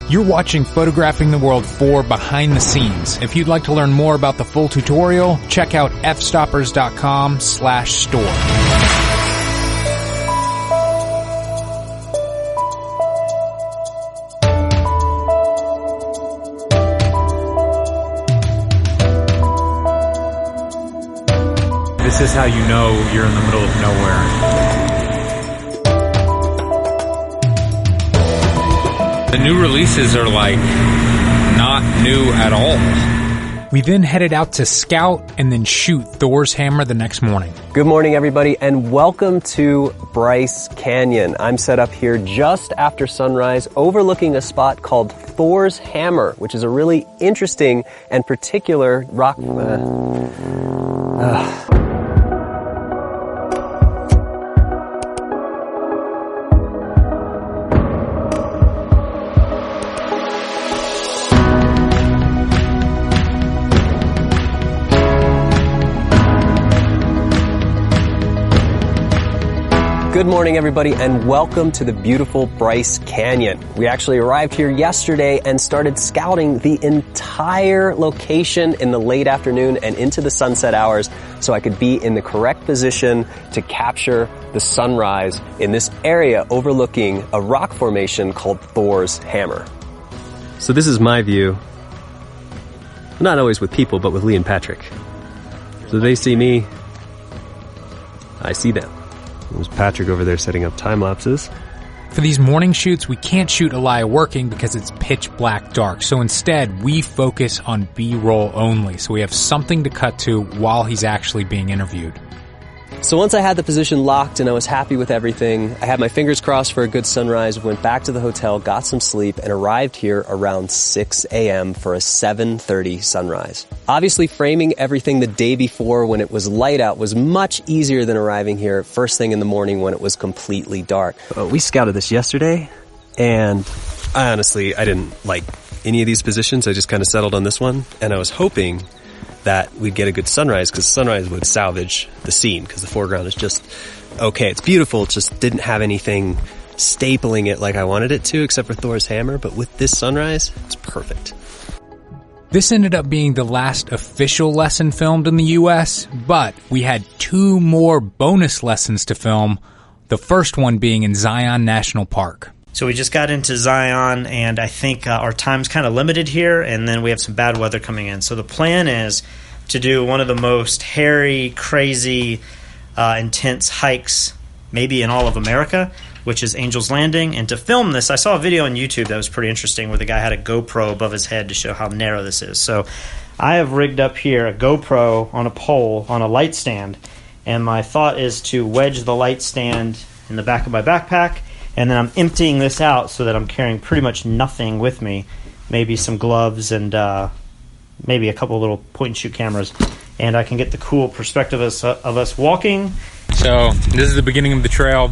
You're watching Photographing the World 4 behind the scenes. If you'd like to learn more about the full tutorial, check out fstoppers.com/store. This is how you know you're in the middle of nowhere. The new releases are like not new at all. We then headed out to scout and then shoot Thor's hammer the next morning. Good morning, everybody, and welcome to Bryce Canyon. I'm set up here just after sunrise, overlooking a spot called Thor's Hammer, which is a really interesting and particular rock. Good morning, everybody, and welcome to the beautiful Bryce Canyon. We actually arrived here yesterday and started scouting the entire location in the late afternoon and into the sunset hours so I could be in the correct position to capture the sunrise in this area overlooking a rock formation called Thor's Hammer. So this is my view, not always with people, but with Lee and Patrick. So they see me, I see them. There's Patrick over there setting up time lapses. For these morning shoots, we can't shoot Elia working because it's pitch black dark. So instead, we focus on B-roll only. So we have something to cut to while he's actually being interviewed. So once I had the position locked and I was happy with everything, I had my fingers crossed for a good sunrise, went back to the hotel, got some sleep, and arrived here around 6 a.m. for a 7:30 sunrise. Obviously, framing everything the day before when it was light out was much easier than arriving here first thing in the morning when it was completely dark. We scouted this yesterday, and I didn't like any of these positions. I just kind of settled on this one, and I was hoping that we'd get a good sunrise because sunrise would salvage the scene because the foreground is just okay. It's beautiful. It just didn't have anything stapling it like I wanted it to except for Thor's hammer. But with this sunrise, it's perfect. This ended up being the last official lesson filmed in the U.S., but we had 2 more bonus lessons to film, the first one being in Zion National Park. So we just got into Zion, and I think our time's kind of limited here, and then we have some bad weather coming in. So the plan is to do one of the most hairy, crazy, intense hikes maybe in all of America, which is Angel's Landing. And to film this, I saw a video on YouTube that was pretty interesting where the guy had a GoPro above his head to show how narrow this is. So I have rigged up here a GoPro on a pole on a light stand, and my thought is to wedge the light stand in the back of my backpack. And then I'm emptying this out so that I'm carrying pretty much nothing with me. Maybe some gloves and maybe a couple little point-and-shoot cameras. And I can get the cool perspective of us walking. So this is the beginning of the trail.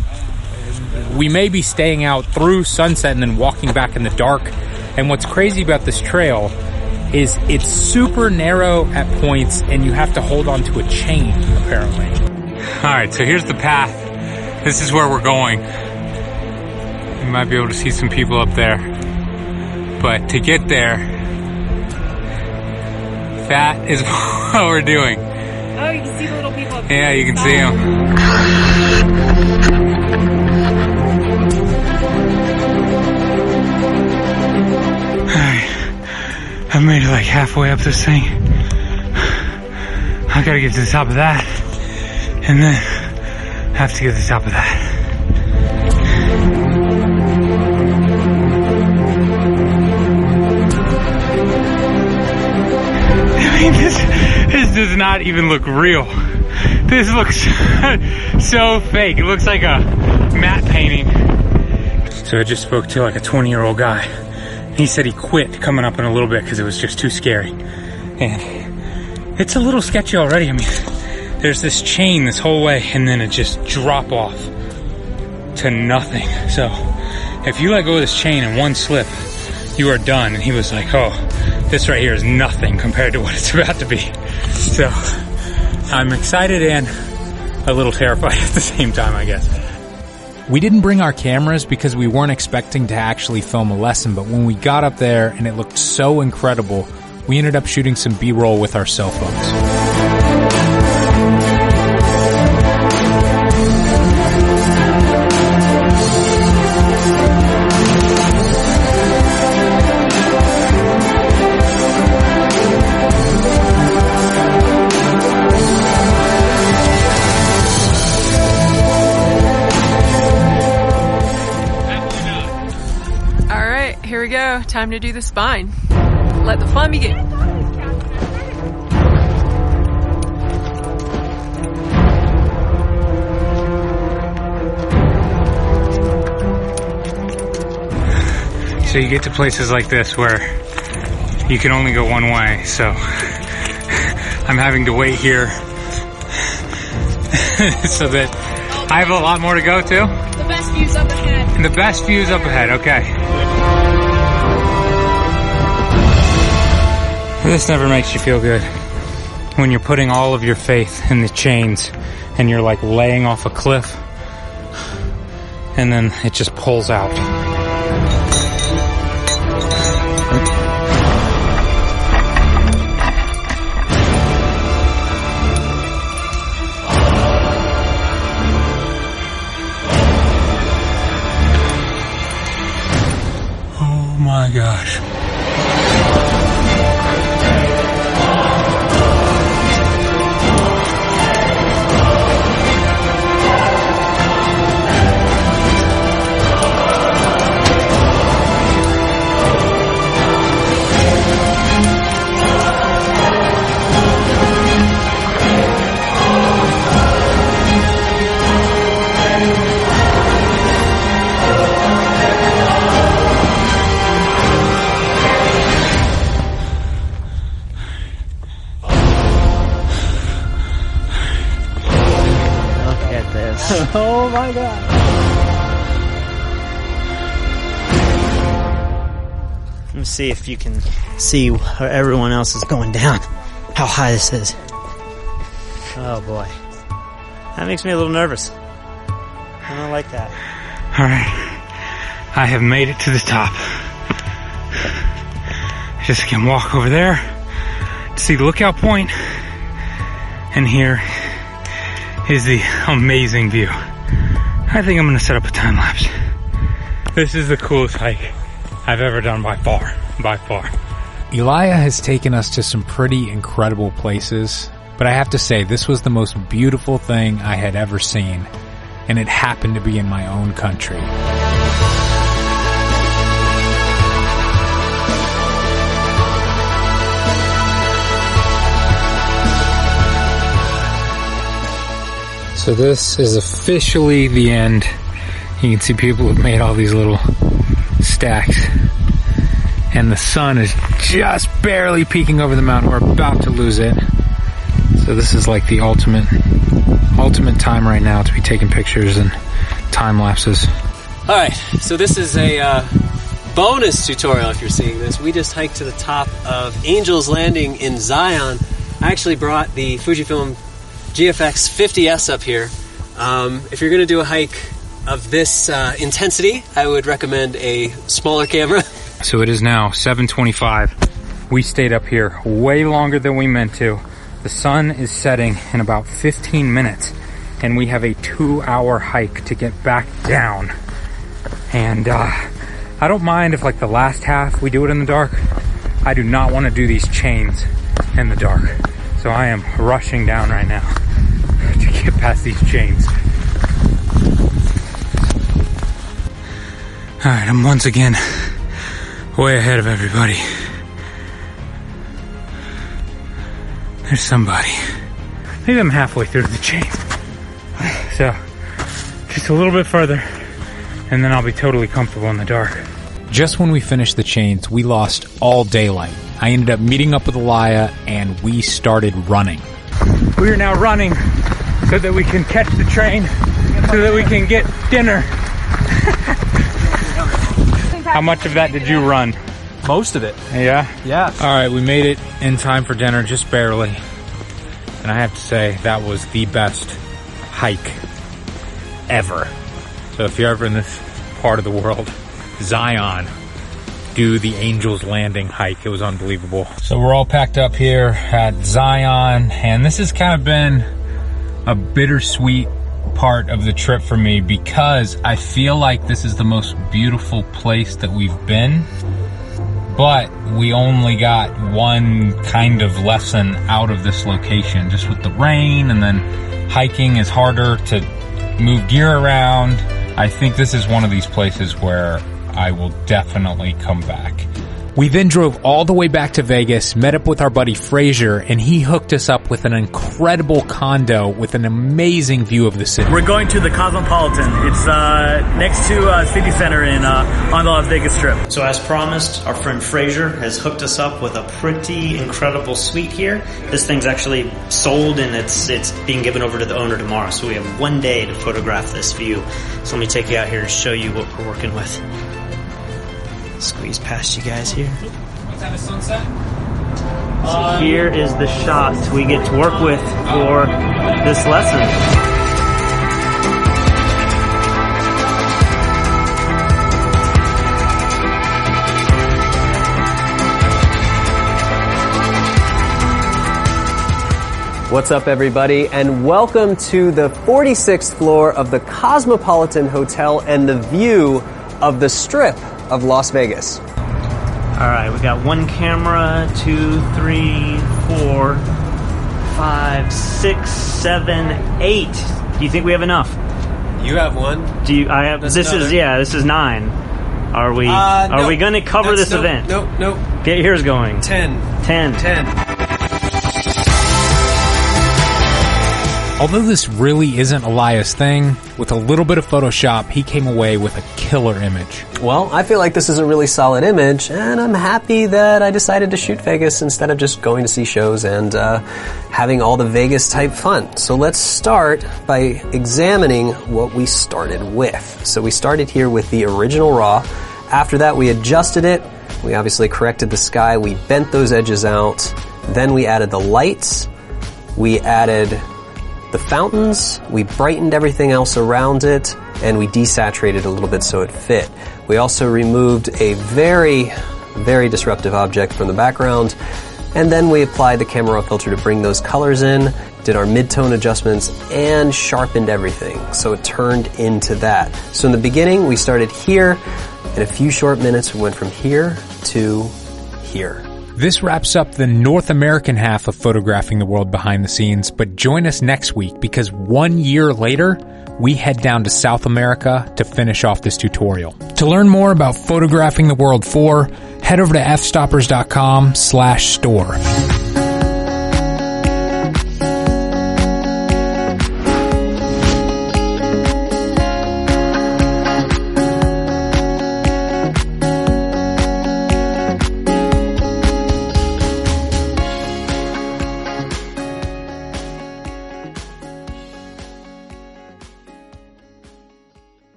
We may be staying out through sunset and then walking back in the dark. And what's crazy about this trail is it's super narrow at points and you have to hold on to a chain, apparently. All right, so here's the path. This is where we're going. You might be able to see some people up there. But to get there, that is what we're doing. Oh, you can see the little people up there. Yeah, you can see them. Alright, I've made it like halfway up this thing. I gotta get to the top of that. And then I have to get to the top of that. This does not even look real. This looks so fake. It looks like a matte painting. So I just spoke to like a 20-year-old guy. He said he quit coming up in a little bit because it was just too scary. And it's a little sketchy already. I mean, there's this chain this whole way and then it just drop off to nothing. So if you let go of this chain in one slip, you are done. And he was like, oh, this right here is nothing compared to what it's about to be. So I'm excited and a little terrified at the same time, I guess. We didn't bring our cameras because we weren't expecting to actually film a lesson, but when we got up there and it looked so incredible, we ended up shooting some B-roll with our cell phones. Here we go. Time to do the spine. Let the fun begin. So you get to places like this where you can only go one way, so I'm having to wait here so that I have a lot more to go to. The best view's up ahead. The best view's up ahead, okay. This never makes you feel good. When you're putting all of your faith in the chains and you're like laying off a cliff and then it just pulls out. Oh my gosh. Oh my God. Let me see if you can see where everyone else is going down. How high this is. Oh boy. That makes me a little nervous. I don't like that. Alright. I have made it to the top. I just can walk over there to see the lookout point, and here is the amazing view. I think I'm gonna set up a time lapse. This is the coolest hike I've ever done by far. Elijah has taken us to some pretty incredible places, but I have to say this was the most beautiful thing I had ever seen, and it happened to be in my own country. So this is officially the end. You can see people have made all these little stacks. And the sun is just barely peeking over the mountain. We're about to lose it. So this is like the ultimate time right now to be taking pictures and time lapses. Alright, so this is a bonus tutorial if you're seeing this. We just hiked to the top of Angel's Landing in Zion. I actually brought the Fujifilm GFX 50S up here. If you're going to do a hike of this intensity, I would recommend a smaller camera. So it is now 7:25. We stayed up here way longer than we meant to. The sun is setting in about 15 minutes, and we have a 2-hour hike to get back down. And I don't mind if like the last half we do it in the dark. I do not want to do these chains in the dark. So I am rushing down right now to get past these chains. Alright, I'm once again way ahead of everybody. There's somebody. Maybe I'm halfway through the chain. So, just a little bit further, and then I'll be totally comfortable in the dark. Just when we finished the chains, we lost all daylight. I ended up meeting up with Elijah, and we started running. We are now running so that we can catch the train, so that we can get dinner. How much of that did you run? Most of it. Yeah? Yeah. All right, we made it in time for dinner, just barely. And I have to say, that was the best hike ever. So if you're ever in this part of the world, Zion, do the Angel's Landing hike. It was unbelievable. So we're all packed up here at Zion, and this has kind of been a bittersweet part of the trip for me because I feel like this is the most beautiful place that we've been, but we only got one kind of lesson out of this location, just with the rain, and then hiking is harder to move gear around. I think this is one of these places where I will definitely come back. We then drove all the way back to Vegas, met up with our buddy Frazier, and he hooked us up with an incredible condo with an amazing view of the city. We're going to the Cosmopolitan. It's next to City Center on the Las Vegas Strip. So as promised, our friend Frazier has hooked us up with a pretty incredible suite here. This thing's actually sold and it's being given over to the owner tomorrow. So we have one day to photograph this view. So let me take you out here and show you what we're working with. Squeeze past you guys here. What's that, a sunset? So here is the shot we get to work with for this lesson. What's up, everybody, and welcome to the 46th floor of the Cosmopolitan Hotel and the view of the Strip of Las Vegas. All right, we got one camera, 2, 3, 4, 5, 6, 7, 8. Do you think we have enough? You have one. Do you? I have. That's this another. This is 9. Are we? No. Are we going to cover this event? No. Okay, here's going. 10. Although this really isn't Elias' thing, with a little bit of Photoshop, he came away with a killer image. Well, I feel like this is a really solid image, and I'm happy that I decided to shoot Vegas instead of just going to see shows and having all the Vegas-type fun. So let's start by examining what we started with. So we started here with the original RAW. After that, we adjusted it. We obviously corrected the sky. We bent those edges out. Then we added the lights. We added the fountains, we brightened everything else around it, and we desaturated a little bit so it fit. We also removed a very, very disruptive object from the background, and then we applied the camera raw filter to bring those colors in, did our mid-tone adjustments, and sharpened everything. So it turned into that. So in the beginning, we started here. In a few short minutes, we went from here to here. This wraps up the North American half of photographing the world behind the scenes, but join us next week because 1 year later, we head down to South America to finish off this tutorial. To learn more about photographing the world 4, head over to fstoppers.com/store.